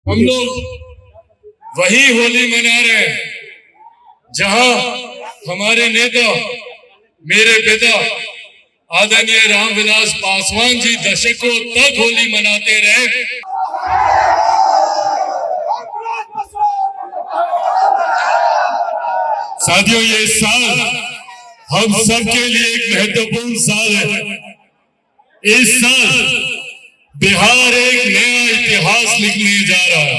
हम लोग वही होली मना रहे हैं जहां हमारे नेता, मेरे पिता आदरणीय रामविलास पासवान जी दशकों तक होली मनाते रहे। साथियों, ये साल हम सबके लिए एक महत्वपूर्ण साल है। इस साल बिहार एक नया इतिहास लिखने जा रहा है।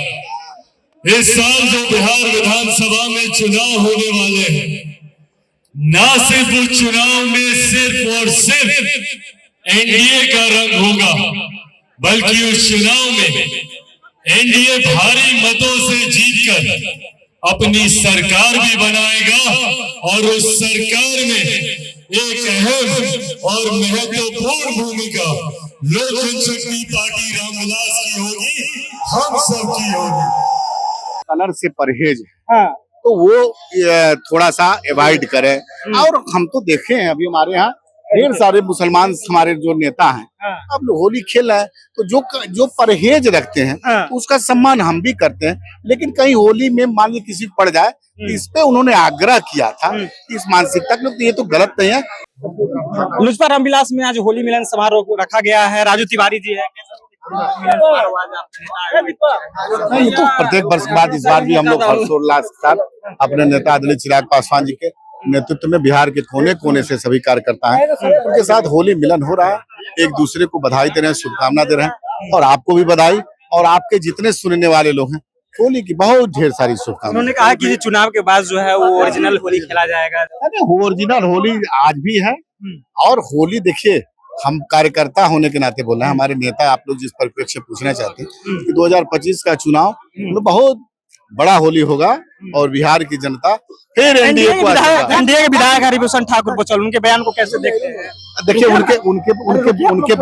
इस साल जो बिहार विधानसभा में चुनाव होने वाले हैं, ना सिर्फ उस चुनाव में सिर्फ और सिर्फ एनडीए का रंग होगा, बल्कि उस चुनाव में एनडीए भारी मतों से जीतकर अपनी सरकार भी बनाएगा और उस सरकार में एक अहम और महत्वपूर्ण भूमिका लोक जनशक्ति पार्टी रामविलास की होगी, हम सब की होगी। कलर से परहेज तो वो थोड़ा सा अवॉइड करें। और हम तो देखे हैं अभी हमारे यहाँ ढेर सारे मुसलमान हमारे जो नेता हैं, अब लोग होली खेल रहे हैं तो जो परहेज रखते हैं तो उसका सम्मान हम भी करते हैं। लेकिन कहीं होली में मान लीजिए किसी पड़ जाए तो इस पे उन्होंने आग्रह किया था, इस मानसिकता के लोग, ये तो गलत नहीं है। लुजफा रामविलास में आज होली मिलन समारोह रखा गया है। राजू तिवारी जी है। नहीं, तो प्रत्येक वर्ष के बाद इस बार भी हम लोग हर्षोल्लास के साथ अपने नेता आदरणीय चिराग पासवान जी के नेतृत्व में बिहार के कोने कोने से सभी कार्यकर्ता हैं, उनके साथ होली मिलन हो रहा है। एक दूसरे को बधाई दे रहे हैं, शुभकामना दे रहे हैं, और आपको भी बधाई, और आपके जितने सुनने वाले लोग हैं होली की बहुत ढेर सारी शुभकामनाएं। उन्होंने कहा कि चुनाव के बाद जो है वो ओरिजिनल होली खेला जाएगा। अरे ओरिजिनल होली आज भी है, और होली देखिए हम कार्यकर्ता होने के नाते बोल रहे हैं, हमारे नेता आप लोग जिस परिप्रेक्ष्य पूछना चाहते हैं कि 2025 का चुनाव में बहुत बड़ा होली होगा और बिहार की जनता फिर एनडीए के विधायक हरिभूषण ठाकुर बचौल, उनके बयान को कैसे देखते हैं? देखिए उनके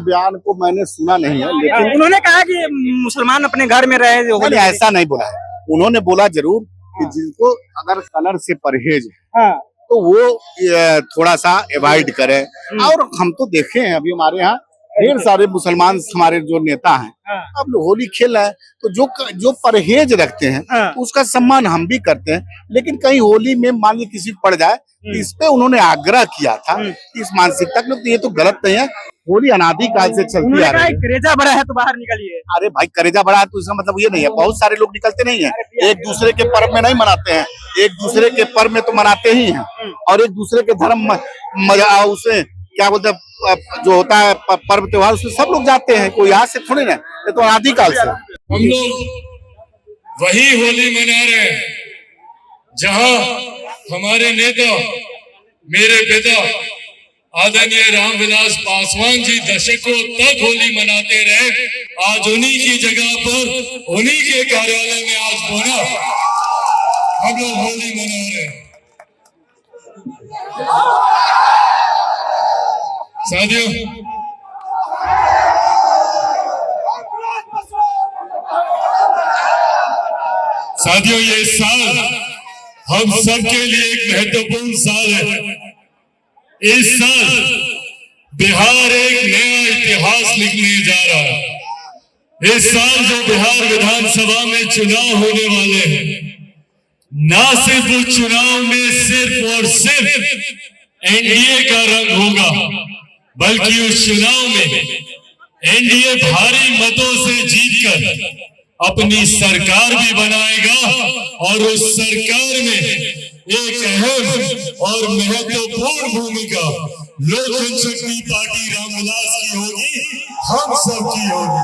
बयान को मैंने सुना नहीं है, लेकिन उन्होंने कहा कि मुसलमान अपने घर में रहे। होली ऐसा नहीं बोला है, उन्होंने बोला जरूर कि जिनको अगर कलर से परहेज है तो वो थोड़ा सा अवॉइड करें। और हम तो देखे हैं अभी हमारे यहाँ ढेर सारे मुसलमान हमारे जो नेता हैं, अब लोग होली खेल रहे हैं तो जो परहेज रखते हैं उसका सम्मान हम भी करते हैं। लेकिन कहीं होली में मान लीजिए किसी पड़ जाए तो इस पे उन्होंने आग्रह किया था, इस मानसिकता के लोग, तो ये तो गलत नहीं है। होली अनादि काल से चलती आ रही है। करेजा बड़ा है तो बाहर निकलिए। अरे भाई, करेजा बड़ा है तो इसका मतलब ये नहीं है, बहुत सारे लोग निकलते नहीं है, एक दूसरे के पर्व में नहीं मनाते हैं, एक दूसरे के पर्व में तो मनाते ही हैं, और एक दूसरे के धर्म उसे क्या बोलते हैं जो होता है पर्व त्योहार, उसमें सब लोग जाते हैं, कोई यहाँ से थोड़ी ना, ये तो आदि काल से। हम लोग वही होली मना रहे हैं जहां हमारे नेता, मेरे पिता आदरणीय रामविलास पासवान जी दशकों तक होली मनाते रहे। आज उन्हीं की जगह पर, उन्हीं के कार्यालय में आज बोला हम लोग होली मना रहे हैं। साथियों, ये साल हम सबके लिए एक महत्वपूर्ण साल है। इस साल बिहार एक नया इतिहास लिखने जा रहा है। इस साल जो बिहार विधानसभा में चुनाव होने वाले हैं, ना सिर्फ उस चुनाव में सिर्फ और सिर्फ एनडीए का रंग होगा, बल्कि उस चुनाव में एनडीए भारी मतों से जीतकर अपनी सरकार भी बनाएगा और उस सरकार में एक अहम और महत्वपूर्ण भूमिका लोक जनशक्ति पार्टी रामविलास की होगी, हम सब की होगी।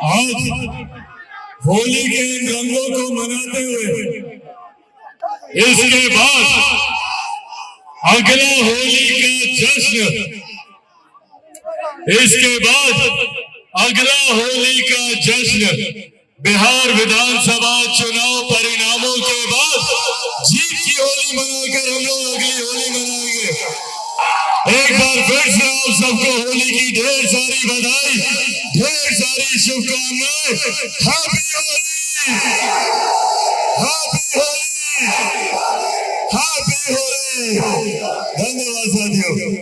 आज होली के इन रंगों को मनाते हुए इसके बाद अगला होली का जश्न, इसके बाद अगला होली का जश्न बिहार विधानसभा चुनाव परिणामों के बाद जीत की होली मनाकर हम लोग अगली होली मनाएंगे। एक बार फिर से आप सबको होली की ढेर सारी बधाई, ढेर सारी शुभकामनाएं। Happy Holi, happy Holi. Happy Holi. धन्यवाद साथियों।